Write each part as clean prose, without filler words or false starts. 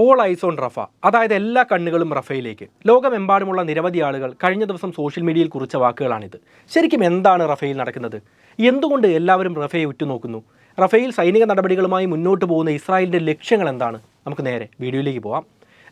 All ice on Rafah, അതായത് എല്ലാ കണ്ണുകളും റഫയിലേക്ക്. ലോകമെമ്പാടുമുള്ള നിരവധി ആളുകൾ കഴിഞ്ഞ ദിവസം സോഷ്യൽ മീഡിയയിൽ കുറിച്ച വാക്കുകളാണിത്. ശരിക്കും എന്താണ് റഫയിൽ നടക്കുന്നത്? എന്തുകൊണ്ട് എല്ലാവരും റഫയെ ഉറ്റുനോക്കുന്നു? റഫയിൽ സൈനിക നടപടികളുമായി മുന്നോട്ട് പോകുന്ന ഇസ്രായേലിൻ്റെ ലക്ഷ്യങ്ങൾ എന്താണ്? നമുക്ക് നേരെ വീഡിയോയിലേക്ക് പോവാം.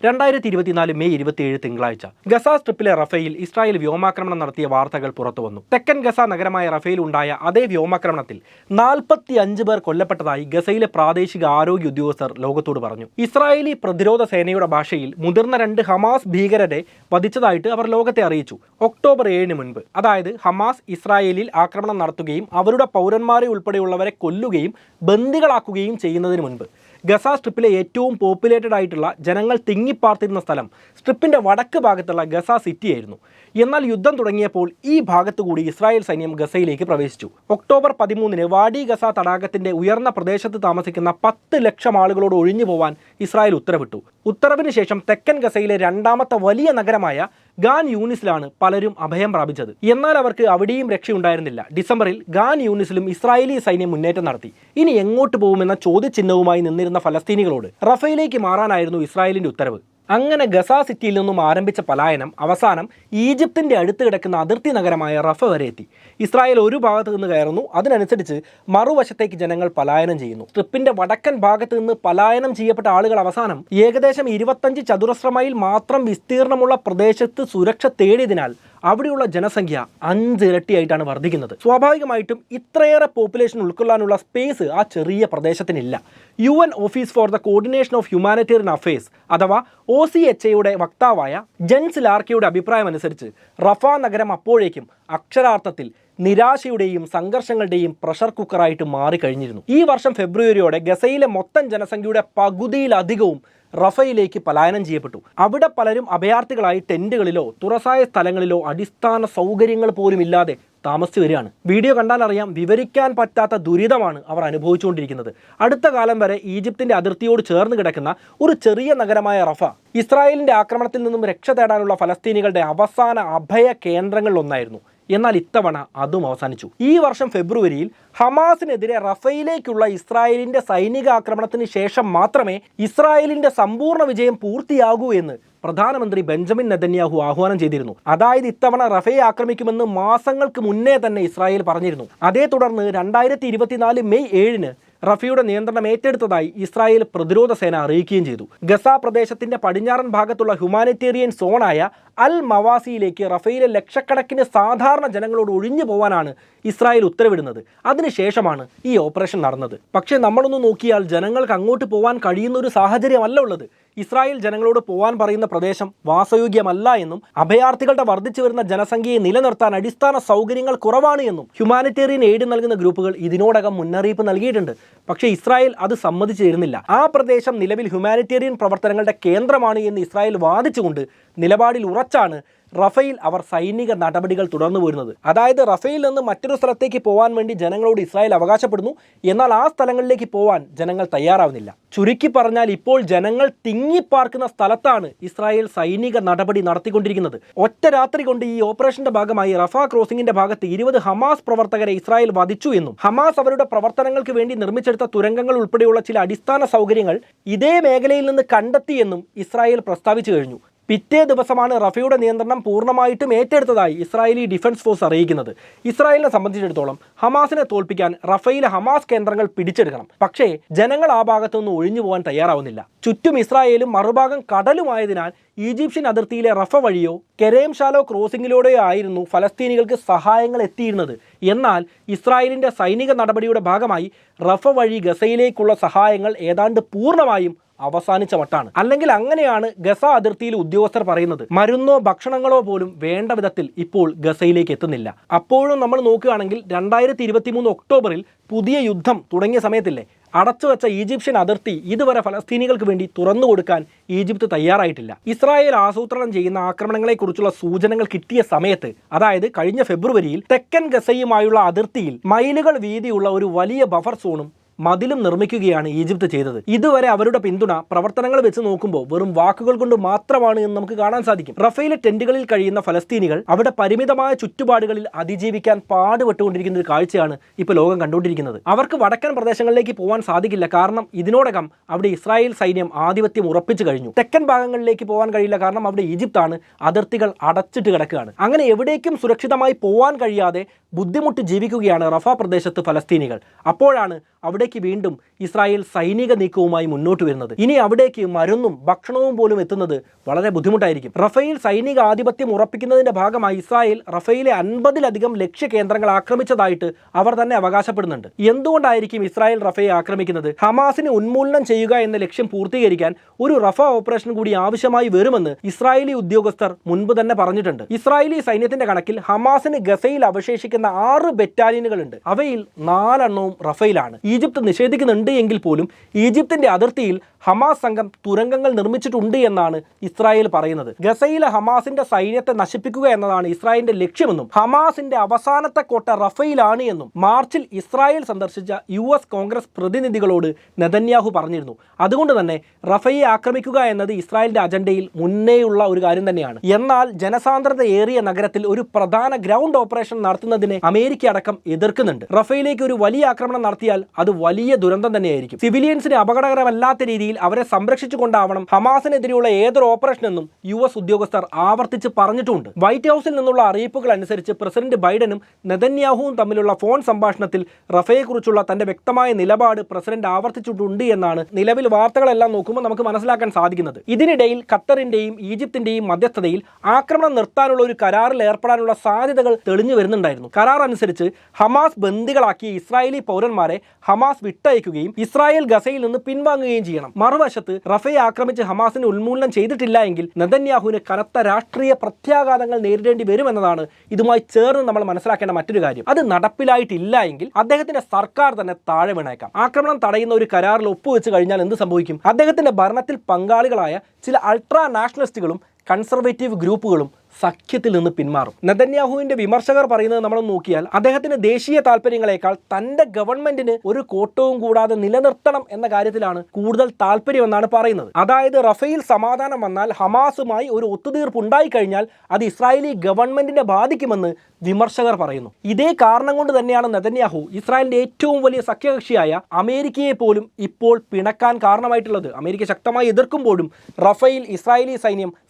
2024 മെയ് 27 തിങ്കളാഴ്ച ഗസ സ്ട്രിപ്പിലെ റഫയിൽ ഇസ്രായേൽ വ്യോമാക്രമണം നടത്തിയ വാർത്തകൾ പുറത്തു വന്നു. തെക്കൻ ഗസ നഗരമായ റഫയിൽ ഉണ്ടായ അതേ വ്യോമാക്രമണത്തിൽ 45 പേർ കൊല്ലപ്പെട്ടതായി ഗസയിലെ പ്രാദേശിക ആരോഗ്യ ഉദ്യോഗസ്ഥർ ലോകത്തോട് പറഞ്ഞു. ഇസ്രായേലി പ്രതിരോധ സേനയുടെ ഭാഷയിൽ മുതിർന്ന 2 ഹമാസ് ഭീകരരെ വധിച്ചതായിട്ട് അവർ ലോകത്തെ അറിയിച്ചു. ഒക്ടോബർ 7 മുൻപ്, അതായത് ഹമാസ് ഇസ്രായേലിൽ ആക്രമണം നടത്തുകയും അവരുടെ പൗരന്മാരെ ഉൾപ്പെടെയുള്ളവരെ കൊല്ലുകയും ബന്ദികളാക്കുകയും ചെയ്യുന്നതിന് മുൻപ് ഗസ സ്ട്രിപ്പിലെ ഏറ്റവും പോപ്പുലേറ്റഡ് ആയിട്ടുള്ള ജനങ്ങൾ തിങ്ങിപ്പാർത്തിരുന്ന സ്ഥലം സ്ട്രിപ്പിൻ്റെ വടക്ക് ഭാഗത്തുള്ള ഗസ സിറ്റി ആയിരുന്നു. എന്നാൽ യുദ്ധം തുടങ്ങിയപ്പോൾ ഈ ഭാഗത്തുകൂടി ഇസ്രായേൽ സൈന്യം ഗസയിലേക്ക് പ്രവേശിച്ചു. ഒക്ടോബർ 13 വാഡി ഗസ തടാകത്തിൻ്റെ ഉയർന്ന പ്രദേശത്ത് താമസിക്കുന്ന 10 ലക്ഷം ആളുകളോട് ഒഴിഞ്ഞു പോവാൻ ഇസ്രായേൽ ഉത്തരവിട്ടു. ഉത്തരവിന് ശേഷം തെക്കൻ ഗസയിലെ രണ്ടാമത്തെ വലിയ നഗരമായ ഗാൻ യൂനിസിലാണ് പലരും അഭയം പ്രാപിച്ചത്. എന്നാൽ അവർക്ക് അവിടെയും രക്ഷയുണ്ടായിരുന്നില്ല. ഡിസംബറിൽ ഗാൻ യൂനിസിലും ഇസ്രായേലി സൈന്യം മുന്നേറ്റം നടത്തി. ഇനി എങ്ങോട്ട് പോകുമെന്ന ചോദ്യചിഹ്നവുമായി നിന്നിരുന്ന ഫലസ്തീനികളോട് റഫയിലേക്ക് മാറാനായിരുന്നു ഇസ്രായേലിൻ്റെ ഉത്തരവ്. അങ്ങനെ ഗസ സിറ്റിയിൽ നിന്നും ആരംഭിച്ച പലായനം അവസാനം ഈജിപ്തിൻ്റെ അടുത്ത് കിടക്കുന്ന അതിർത്തി നഗരമായ റഫ വരെ എത്തി. ഇസ്രായേൽ ഒരു ഭാഗത്ത് നിന്ന് കയറുന്നു, അതിനനുസരിച്ച് മറുവശത്തേക്ക് ജനങ്ങൾ പലായനം ചെയ്യുന്നു. സ്ട്രിപ്പിൻ്റെ വടക്കൻ ഭാഗത്ത് നിന്ന് പലായനം ചെയ്യപ്പെട്ട ആളുകൾ അവസാനം ഏകദേശം 25 ചതുരശ്ര മൈൽ മാത്രം വിസ്തീർണമുള്ള പ്രദേശത്ത് സുരക്ഷ തേടിയതിനാൽ അവിടെയുള്ള ജനസംഖ്യ 5 ഇരട്ടിയായിട്ടാണ് വർദ്ധിക്കുന്നത്. സ്വാഭാവികമായിട്ടും ഇത്രയേറെ പോപ്പുലേഷൻ ഉൾക്കൊള്ളാനുള്ള സ്പേസ് ആ ചെറിയ പ്രദേശത്തിനില്ല. UN office for the coordination of humanitarian affairs അഥവാ OCHAയുടെ വക്താവായ ജെൻസ് ലാർക്കിയുടെ അഭിപ്രായം അനുസരിച്ച് റഫ നഗരം അപ്പോഴേക്കും അക്ഷരാർത്ഥത്തിൽ നിരാശയുടെയും സംഘർഷങ്ങളുടെയും പ്രഷർ കുക്കറായിട്ട് മാറിക്കഴിഞ്ഞിരുന്നു. ഈ വർഷം ഫെബ്രുവരിയോടെ ഗസയിലെ മൊത്തം ജനസംഖ്യയുടെ പകുതിയിലധികവും റഫയിലേക്ക് പലായനം ചെയ്യപ്പെട്ടു. അവിടെ പലരും അഭയാർത്ഥികളായി ടെന്റുകളിലോ തുറസായ സ്ഥലങ്ങളിലോ അടിസ്ഥാന സൗകര്യങ്ങൾ പോലും ഇല്ലാതെ താമസിച്ചു വരികയാണ്. വീഡിയോ കണ്ടാൽ അറിയാം, വിവരിക്കാൻ പറ്റാത്ത ദുരിതമാണ് അവർ അനുഭവിച്ചുകൊണ്ടിരിക്കുന്നത്. അടുത്ത കാലം വരെ ഈജിപ്തിൻ്റെ അതിർത്തിയോട് ചേർന്ന് കിടക്കുന്ന ഒരു ചെറിയ നഗരമായ റഫ ഇസ്രായേലിൻ്റെ ആക്രമണത്തിൽ നിന്നും രക്ഷ തേടാനുള്ള ഫലസ്തീനികളുടെ അവസാന അഭയ കേന്ദ്രങ്ങളിലൊന്നായിരുന്നു. എന്നാൽ ഇത്തവണ അതും അവസാനിച്ചു. ഈ വർഷം ഫെബ്രുവരിയിൽ ഹമാസിനെതിരെ റഫയിലേക്കുള്ള ഇസ്രായേലിൻ്റെ സൈനിക ആക്രമണത്തിന് ശേഷം മാത്രമേ ഇസ്രായേലിൻ്റെ സമ്പൂർണ്ണ വിജയം പൂർത്തിയാകൂ എന്ന് പ്രധാനമന്ത്രി ബെഞ്ചമിൻ നെതന്യാഹു ആഹ്വാനം ചെയ്തിരുന്നു. അതായത് ഇത്തവണ റഫയെ ആക്രമിക്കുമെന്ന് മാസങ്ങൾക്ക് മുന്നേ തന്നെ ഇസ്രായേൽ പറഞ്ഞിരുന്നു. അതേ തുടർന്ന് 2024 മെയ് 7 റഫയുടെ നിയന്ത്രണം ഏറ്റെടുത്തതായി ഇസ്രായേൽ പ്രതിരോധ സേന അറിയിക്കുകയും ചെയ്തു. ഗസ പ്രദേശത്തിന്റെ പടിഞ്ഞാറൻ ഭാഗത്തുള്ള ഹ്യൂമാനിറ്റേറിയൻ സോണായ അൽ മവാസിയിലേക്ക് റഫയിലെ ലക്ഷക്കണക്കിന് സാധാരണ ജനങ്ങളോട് ഒഴിഞ്ഞു പോകാനാണ് ഇസ്രായേൽ ഉത്തരവിടുന്നത്. അതിനുശേഷമാണ് ഈ ഓപ്പറേഷൻ നടന്നത്. പക്ഷേ നമ്മളൊന്ന് നോക്കിയാൽ ജനങ്ങൾക്ക് അങ്ങോട്ട് പോകാൻ കഴിയുന്ന ഒരു സാഹചര്യമല്ല ഉള്ളത്. ഇസ്രായേൽ ജനങ്ങളോട് പോകാൻ പറയുന്ന പ്രദേശം വാസയോഗ്യമല്ല എന്നും അഭയാർത്ഥികളുടെ വർദ്ധിച്ചു വരുന്ന ജനസംഖ്യയെ നിലനിർത്താൻ അടിസ്ഥാന സൗകര്യങ്ങൾ കുറവാണ് എന്നും ഹ്യൂമാനിറ്റേറിയൻ എയ്ഡ് നൽകുന്ന ഗ്രൂപ്പുകൾ ഇതിനോടകം മുന്നറിയിപ്പ് നൽകിയിട്ടുണ്ട്. പക്ഷേ ഇസ്രായേൽ അത് സമ്മതിച്ചു തരുന്നില്ല. ആ പ്രദേശം നിലവിൽ ഹ്യൂമാനിറ്റേറിയൻ പ്രവർത്തനങ്ങളുടെ കേന്ദ്രമാണ് എന്ന് ഇസ്രായേൽ വാദിച്ചുകൊണ്ട് നിലപാടിൽ ഉറച്ചാണ് റഫയിൽ അവർ സൈനിക നടപടികൾ തുടർന്നു പോരുന്നത്. അതായത് റഫയിൽ നിന്ന് മറ്റൊരു സ്ഥലത്തേക്ക് പോകാൻ വേണ്ടി ജനങ്ങളോട് ഇസ്രായേൽ അവകാശപ്പെടുന്നു, എന്നാൽ ആ സ്ഥലങ്ങളിലേക്ക് പോകാൻ ജനങ്ങൾ തയ്യാറാവുന്നില്ല. ചുരുക്കി പറഞ്ഞാൽ ഇപ്പോൾ ജനങ്ങൾ തിങ്ങിപ്പാർക്കുന്ന സ്ഥലത്താണ് ഇസ്രായേൽ സൈനിക നടപടി നടത്തിക്കൊണ്ടിരിക്കുന്നത്. ഒറ്റ രാത്രി കൊണ്ട് ഈ ഓപ്പറേഷന്റെ ഭാഗമായി റഫ ക്രോസിംഗിന്റെ ഭാഗത്ത് 20 ഹമാസ് പ്രവർത്തകരെ ഇസ്രായേൽ വധിച്ചു എന്നും ഹമാസ് അവരുടെ പ്രവർത്തനങ്ങൾക്ക് വേണ്ടി നിർമ്മിച്ചെടുത്ത തുരങ്കങ്ങൾ ഉൾപ്പെടെയുള്ള ചില അടിസ്ഥാന സൗകര്യങ്ങൾ ഇതേ മേഖലയിൽ നിന്ന് കണ്ടെത്തിയെന്നും ഇസ്രായേൽ പ്രസ്താവിച്ചു കഴിഞ്ഞു. പിറ്റേ ദിവസമാണ് റഫയുടെ നിയന്ത്രണം പൂർണ്ണമായിട്ടും ഏറ്റെടുത്തതായി ഇസ്രായേലി ഡിഫൻസ് ഫോഴ്സ് അറിയിക്കുന്നത്. ഇസ്രായേലിനെ സംബന്ധിച്ചിടത്തോളം ഹമാസിനെ തോൽപ്പിക്കാൻ റഫയിലെ ഹമാസ് കേന്ദ്രങ്ങൾ പിടിച്ചെടുക്കണം. പക്ഷേ ജനങ്ങൾ ആ ഭാഗത്തുനിന്ന് ഒഴിഞ്ഞു പോകാൻ തയ്യാറാവുന്നില്ല. ചുറ്റും ഇസ്രായേലും മറുഭാഗം കടലുമായതിനാൽ ഈജിപ്ഷ്യൻ അതിർത്തിയിലെ റഫ വഴിയോ കെരേം ഷാലോ ക്രോസിംഗിലൂടെയോ ആയിരുന്നു ഫലസ്തീനികൾക്ക് സഹായങ്ങൾ എത്തിയിരുന്നത്. എന്നാൽ ഇസ്രായേലിൻ്റെ സൈനിക നടപടിയുടെ ഭാഗമായി റഫ വഴി ഗസയിലേക്കുള്ള സഹായങ്ങൾ ഏതാണ്ട് പൂർണ്ണമായും അവസാനിച്ച മട്ടാണ്. അല്ലെങ്കിൽ അങ്ങനെയാണ് ഗസ അതിർത്തിയിൽ ഉദ്യോഗസ്ഥർ പറയുന്നത്. മരുന്നോ ഭക്ഷണങ്ങളോ പോലും വേണ്ട വിധത്തിൽ ഇപ്പോൾ ഗസയിലേക്ക് എത്തുന്നില്ല. അപ്പോഴും നമ്മൾ നോക്കുകയാണെങ്കിൽ 2023 ഒക്ടോബറിൽ പുതിയ യുദ്ധം തുടങ്ങിയ സമയത്തില്ലേ, അടച്ചുവെച്ച ഈജിപ്ഷ്യൻ അതിർത്തി ഇതുവരെ ഫലസ്തീനികൾക്ക് വേണ്ടി തുറന്നു കൊടുക്കാൻ ഈജിപ്ത് തയ്യാറായിട്ടില്ല. ഇസ്രായേൽ ആസൂത്രണം ചെയ്യുന്ന ആക്രമണങ്ങളെക്കുറിച്ചുള്ള സൂചനകൾ കിട്ടിയ സമയത്ത്, അതായത് കഴിഞ്ഞ ഫെബ്രുവരിയിൽ തെക്കൻ ഗസയുമായുള്ള അതിർത്തിയിൽ മൈലുകൾ വീതിയുള്ള ഒരു വലിയ ബഫർ സോണും മതിലും നിർമ്മിക്കുകയാണ് ഈജിപ്ത് ചെയ്തത്. ഇതുവരെ അവരുടെ പിന്തുണ പ്രവർത്തനങ്ങൾ വെച്ച് നോക്കുമ്പോൾ വെറും വാക്കുകൾ കൊണ്ട് മാത്രമാണ് എന്ന് നമുക്ക് കാണാൻ സാധിക്കും. റഫേലെ ടെന്റുകളിൽ കഴിയുന്ന ഫലസ്തീനികൾ അവിടെ പരിമിതമായ ചുറ്റുപാടുകളിൽ അതിജീവിക്കാൻ പാടുപെട്ടുകൊണ്ടിരിക്കുന്ന ഒരു കാഴ്ചയാണ് ഇപ്പോൾ ലോകം കണ്ടുകൊണ്ടിരിക്കുന്നത്. അവർക്ക് വടക്കൻ പ്രദേശങ്ങളിലേക്ക് പോകാൻ സാധിക്കില്ല, കാരണം ഇതിനോടകം അവിടെ ഇസ്രായേൽ സൈന്യം ആധിപത്യം ഉറപ്പിച്ചു കഴിഞ്ഞു. തെക്കൻ ഭാഗങ്ങളിലേക്ക് പോകാൻ കഴിയില്ല, കാരണം അവിടെ ഈജിപ്താണ്, അതിർത്തികൾ അടച്ചിട്ട് കിടക്കുകയാണ്. അങ്ങനെ എവിടേക്കും സുരക്ഷിതമായി പോകാൻ കഴിയാതെ ബുദ്ധിമുട്ട് ജീവിക്കുകയാണ് റഫ പ്രദേശത്ത് ഫലസ്തീനികൾ. അപ്പോഴാണ് അവിടേക്ക് വീണ്ടും ഇസ്രായേൽ സൈനിക നീക്കവുമായി മുന്നോട്ട് വരുന്നത്. ഇനി അവിടേക്ക് മരുന്നും ഭക്ഷണവും പോലും എത്തുന്നത് വളരെ ബുദ്ധിമുട്ടായിരിക്കും. റഫേൽ സൈനിക ആധിപത്യം ഉറപ്പിക്കുന്നതിന്റെ ഭാഗമായി ഇസ്രായേൽ റഫേലെ 50-ലധികം ലക്ഷ്യ കേന്ദ്രങ്ങൾ ആക്രമിച്ചതായിട്ട് അവർ തന്നെ അവകാശപ്പെടുന്നുണ്ട്. എന്തുകൊണ്ടായിരിക്കും ഇസ്രായേൽ റഫയെ ആക്രമിക്കുന്നത്? ഹമാസിനെ ഉന്മൂലനം ചെയ്യുക എന്ന ലക്ഷ്യം പൂർത്തീകരിക്കാൻ ഒരു റഫ ഓപ്പറേഷൻ കൂടി ആവശ്യമായി വരുമെന്ന് ഇസ്രായേലി ഉദ്യോഗസ്ഥർ മുൻപ് തന്നെ പറഞ്ഞിട്ടുണ്ട്. ഇസ്രായേലി സൈന്യത്തിന്റെ കണക്കിൽ ഹമാസിന് ഗസയിൽ അവശേഷിക്കുന്ന 6 ബറ്റാലിയനുകളുണ്ട്. അവയിൽ 4 എണ്ണവും റഫയിലാണ്. ഈജിപ്ത് നിഷേധിക്കുന്നുണ്ട് എങ്കിൽ പോലും ഈജിപ്തിന്റെ അതിർത്തിയിൽ ഹമാസ് സംഘം തുരങ്കങ്ങൾ നിർമ്മിച്ചിട്ടുണ്ട് എന്നാണ് ഇസ്രായേൽ പറയുന്നത്. ഗസയിലെ ഹമാസിന്റെ സൈന്യത്തെ നശിപ്പിക്കുക എന്നതാണ് ഇസ്രായേലിന്റെ ലക്ഷ്യമെന്നും ഹമാസിന്റെ അവസാനത്തെ കോട്ട റഫയിലാണ് എന്നും മാർച്ചിൽ ഇസ്രായേൽ സന്ദർശിച്ച US കോൺഗ്രസ് പ്രതിനിധികളോട് നെതന്യാഹു പറഞ്ഞിരുന്നു. അതുകൊണ്ട് തന്നെ റഫയെ ആക്രമിക്കുക എന്നത് ഇസ്രായേലിന്റെ അജണ്ടയിൽ മുന്നേയുള്ള ഒരു കാര്യം തന്നെയാണ്. എന്നാൽ ജനസാന്ദ്രത ഏറിയ നഗരത്തിൽ ഒരു പ്രധാന ഗ്രൗണ്ട് ഓപ്പറേഷൻ നടത്തുന്നതിനെ അമേരിക്ക അടക്കം എതിർക്കുന്നുണ്ട്. റഫയിലേക്ക് ഒരു വലിയ ആക്രമണം നടത്തിയാൽ അത് വലിയ ദുരന്തം തന്നെയായിരിക്കും. സിവിലിയൻസിന് അപകടകരമല്ലാത്ത രീതിയിൽ അവരെ സംരക്ഷിച്ചുകൊണ്ടാവണം ഹമാസിനെതിരെയുള്ള ഏതൊരു ഓപ്പറേഷനെന്നും US ഉദ്യോഗസ്ഥർ ആവർത്തിച്ച് പറഞ്ഞിട്ടുണ്ട്. വൈറ്റ് ഹൗസിൽ നിന്നുള്ള അറിയിപ്പുകൾ അനുസരിച്ച് പ്രസിഡന്റ് ബൈഡനും നെതന്യാഹുവും തമ്മിലുള്ള ഫോൺ സംഭാഷണത്തിൽ റഫയെക്കുറിച്ചുള്ള തന്റെ വ്യക്തമായ നിലപാട് പ്രസിഡന്റ് ആവർത്തിച്ചിട്ടുണ്ട് എന്നാണ് നിലവിൽ വാർത്തകളെല്ലാം നോക്കുമ്പോൾ നമുക്ക് മനസ്സിലാക്കാൻ സാധിക്കുന്നത്. ഇതിനിടയിൽ ഖത്തറിന്റെയും ഈജിപ്തിന്റെയും മധ്യസ്ഥതയിൽ ആക്രമണം നിർത്താനുള്ള ഒരു കരാറിൽ ഏർപ്പെടാനുള്ള സാധ്യതകൾ തെളിഞ്ഞു വരുന്നുണ്ടായിരുന്നു. കരാർ അനുസരിച്ച് ഹമാസ് ബന്ദികളാക്കിയ ഇസ്രായേലി പൗരന്മാരെ ഹമാസ് വിട്ടയക്കുകയും ഇസ്രായേൽ ഗസയിൽ നിന്ന് പിൻവാങ്ങുകയും ചെയ്യണം. മറുവശത്ത് റഫയെ ആക്രമിച്ച് ഹമാസിനെ ഉന്മൂലനം ചെയ്തിട്ടില്ല എങ്കിൽ നെതന്യാഹുവിന് കനത്ത രാഷ്ട്രീയ പ്രത്യാഘാതങ്ങൾ നേരിടേണ്ടി വരുമെന്നതാണ് ഇതുമായി ചേർന്ന് നമ്മൾ മനസ്സിലാക്കേണ്ട മറ്റൊരു കാര്യം. അത് നടപ്പിലായിട്ടില്ല എങ്കിൽ അദ്ദേഹത്തിന്റെ സർക്കാർ തന്നെ താഴെ വീണേക്കാം. ആക്രമണം തടയുന്ന ഒരു കരാറിൽ ഒപ്പുവെച്ച് കഴിഞ്ഞാൽ എന്ത് സംഭവിക്കും? അദ്ദേഹത്തിന്റെ ഭരണത്തിൽ പങ്കാളികളായ ചില അൾട്രാ നാഷണലിസ്റ്റുകളും കൺസർവേറ്റീവ് ഗ്രൂപ്പുകളും സഖ്യത്തിൽ നിന്ന് പിന്മാറും. നെതന്യാഹുവിന്റെ വിമർശകർ പറയുന്നത് നമ്മൾ നോക്കിയാൽ അദ്ദേഹത്തിന് ദേശീയ താല്പര്യങ്ങളെക്കാൾ തന്റെ ഗവൺമെന്റിന് ഒരു കോട്ടവും കൂടാതെ നിലനിർത്തണം എന്ന കാര്യത്തിലാണ് കൂടുതൽ താല്പര്യമെന്നാണ് പറയുന്നത്. അതായത് റഫയിൽ സമാധാനം വന്നാൽ ഹമാസുമായി ഒരു ഒത്തുതീർപ്പ് ഉണ്ടായി കഴിഞ്ഞാൽ അത് ഇസ്രായേലി ഗവൺമെന്റിനെ ബാധിക്കുമെന്ന് വിമർശകർ പറയുന്നു. ഇതേ കാരണം കൊണ്ട് തന്നെയാണ് നെതന്യാഹു ഇസ്രായേലിന്റെ ഏറ്റവും വലിയ സഖ്യകക്ഷിയായ അമേരിക്കയെ പോലും ഇപ്പോൾ പിണക്കാൻ കാരണമായിട്ടുള്ളത്. അമേരിക്ക ശക്തമായി എതിർക്കുമ്പോഴും റഫയിൽ ഇസ്രായേലി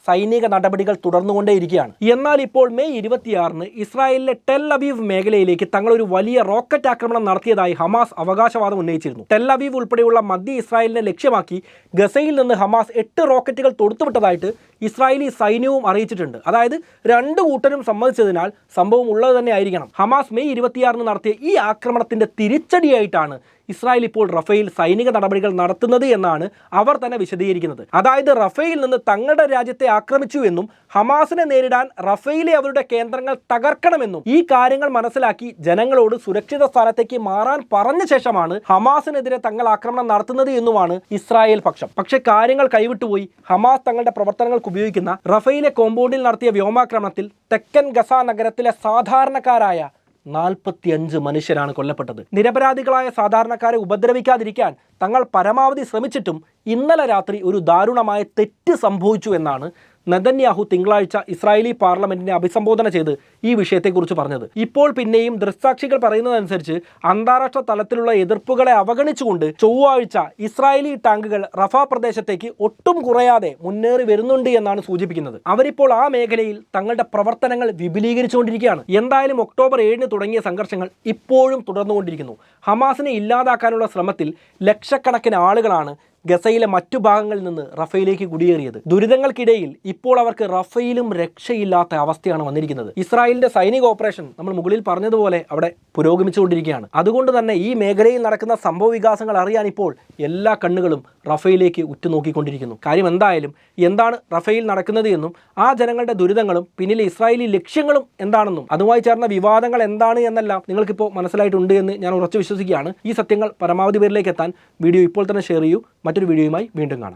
സൈനിക നടപടികൾ തുടർന്നുകൊണ്ടേയിരിക്കുകയാണ്. എന്നാൽ ഇപ്പോൾ മെയ് 26-ന് ഇസ്രായേലിലെ ടെൽ അവീവ് മേഖലയിലേക്ക് തങ്ങളൊരു വലിയ റോക്കറ്റ് ആക്രമണം നടത്തിയതായി ഹമാസ് അവകാശവാദം ഉന്നയിച്ചിരുന്നു. ടെൽ അവീവ് ഉൾപ്പെടെയുള്ള മധ്യ ഇസ്രായേലിനെ ലക്ഷ്യമാക്കി ഗസയിൽ നിന്ന് ഹമാസ് 8 റോക്കറ്റുകൾ തൊടുത്തുവിട്ടതായിട്ട് ഇസ്രായേലി സൈന്യവും അറിയിച്ചിട്ടുണ്ട്. അതായത് 2 കൂട്ടരും സമ്മതിച്ചതിനാൽ സംഭവം ഉള്ളത് തന്നെ ആയിരിക്കണം. ഹമാസ് മെയ് 26-ന് നടത്തിയ ഈ ആക്രമണത്തിന്റെ തിരിച്ചടിയായിട്ടാണ് ഇസ്രായേൽ ഇപ്പോൾ റഫേൽ സൈനിക നടപടികൾ നടത്തുന്നത് എന്നാണ് അവർ തന്നെ വിശദീകരിക്കുന്നത്. അതായത് റഫേൽ നിന്ന് തങ്ങളുടെ രാജ്യത്തെ ആക്രമിച്ചു എന്നും ഹമാസിനെ നേരിടാൻ റഫേലെ അവരുടെ കേന്ദ്രങ്ങൾ തകർക്കണമെന്നും ഈ കാര്യങ്ങൾ മനസ്സിലാക്കി ജനങ്ങളോട് സുരക്ഷിത സ്ഥാനത്തേക്ക് മാറാൻ പറഞ്ഞ ശേഷമാണ് ഹമാസിനെതിരെ തങ്ങൾ ആക്രമണം നടത്തുന്നത് എന്നുമാണ് ഇസ്രായേൽ പക്ഷം. പക്ഷേ കാര്യങ്ങൾ കൈവിട്ടുപോയി. ഹമാസ് തങ്ങളുടെ പ്രവർത്തനങ്ങൾക്ക് ഉപയോഗിക്കുന്ന റഫേലെ കോമ്പൗണ്ടിൽ നടത്തിയ വ്യോമാക്രമണത്തിൽ തെക്കൻ ഗസ നഗരത്തിലെ സാധാരണക്കാരായ 45 മനുഷ്യരാണ് കൊല്ലപ്പെട്ടത്. നിരപരാധികളായ സാധാരണക്കാരെ ഉപദ്രവിക്കാതിരിക്കാൻ തങ്ങൾ പരമാവധി ശ്രമിച്ചിട്ടും ഇന്നലെ രാത്രി ഒരു ദാരുണമായ തെറ്റ് സംഭവിച്ചു എന്നാണ് നെതന്യാഹു തിങ്കളാഴ്ച ഇസ്രായേലി പാർലമെന്റിനെ അഭിസംബോധന ചെയ്ത് ഈ വിഷയത്തെക്കുറിച്ച് പറഞ്ഞത്. ഇപ്പോൾ പിന്നെയും ദൃക്സാക്ഷികൾ പറയുന്നതനുസരിച്ച് അന്താരാഷ്ട്ര തലത്തിലുള്ള എതിർപ്പുകളെ അവഗണിച്ചുകൊണ്ട് ചൊവ്വാഴ്ച ഇസ്രായേലി ടാങ്കുകൾ റഫ പ്രദേശത്തേക്ക് ഒട്ടും കുറയാതെ മുന്നേറി വരുന്നുണ്ട് എന്നാണ് സൂചിപ്പിക്കുന്നത്. അവരിപ്പോൾ ആ മേഖലയിൽ തങ്ങളുടെ പ്രവർത്തനങ്ങൾ വിപുലീകരിച്ചുകൊണ്ടിരിക്കുകയാണ്. എന്തായാലും ഒക്ടോബർ 7-ന് തുടങ്ങിയ സംഘർഷങ്ങൾ ഇപ്പോഴും തുടർന്നുകൊണ്ടിരിക്കുന്നു. ഹമാസിനെ ഇല്ലാതാക്കാനുള്ള ശ്രമത്തിൽ ലക്ഷക്കണക്കിന് ആളുകളാണ് ഗസയിലെ മറ്റു ഭാഗങ്ങളിൽ നിന്ന് റഫയിലേക്ക് കുടിയേറിയത്. ദുരിതങ്ങൾക്കിടയിൽ ഇപ്പോൾ അവർക്ക് റഫയിലും രക്ഷയില്ലാത്ത അവസ്ഥയാണ് വന്നിരിക്കുന്നത്. ഇസ്രായേലിന്റെ സൈനിക ഓപ്പറേഷൻ നമ്മൾ മുകളിൽ പറഞ്ഞതുപോലെ അവിടെ പുരോഗമിച്ചുകൊണ്ടിരിക്കുകയാണ്. അതുകൊണ്ട് തന്നെ ഈ മേഖലയിൽ നടക്കുന്ന സംഭവ വികാസങ്ങൾ അറിയാൻ ഇപ്പോൾ എല്ലാ കണ്ണുകളും റഫയിലേക്ക് ഉറ്റുനോക്കിക്കൊണ്ടിരിക്കുന്നു. കാര്യം എന്തായാലും എന്താണ് റഫയിൽ നടക്കുന്നത് എന്നും ആ ജനങ്ങളുടെ ദുരിതങ്ങളും പിന്നിലെ ഇസ്രായേലി ലക്ഷ്യങ്ങളും എന്താണെന്നും അതുമായി ചേർന്ന വിവാദങ്ങൾ എന്താണ് എന്നെല്ലാം നിങ്ങൾക്കിപ്പോൾ മനസ്സിലായിട്ടുണ്ട് എന്ന് ഞാൻ ഉറച്ചു വിശ്വസിക്കുകയാണ്. ഈ സത്യങ്ങൾ പരമാവധി പേരിലേക്ക് എത്താൻ വീഡിയോ ഇപ്പോൾ തന്നെ ഷെയർ ചെയ്യൂ. മറ്റൊരു വീഡിയോയുമായി വീണ്ടും കാണാം.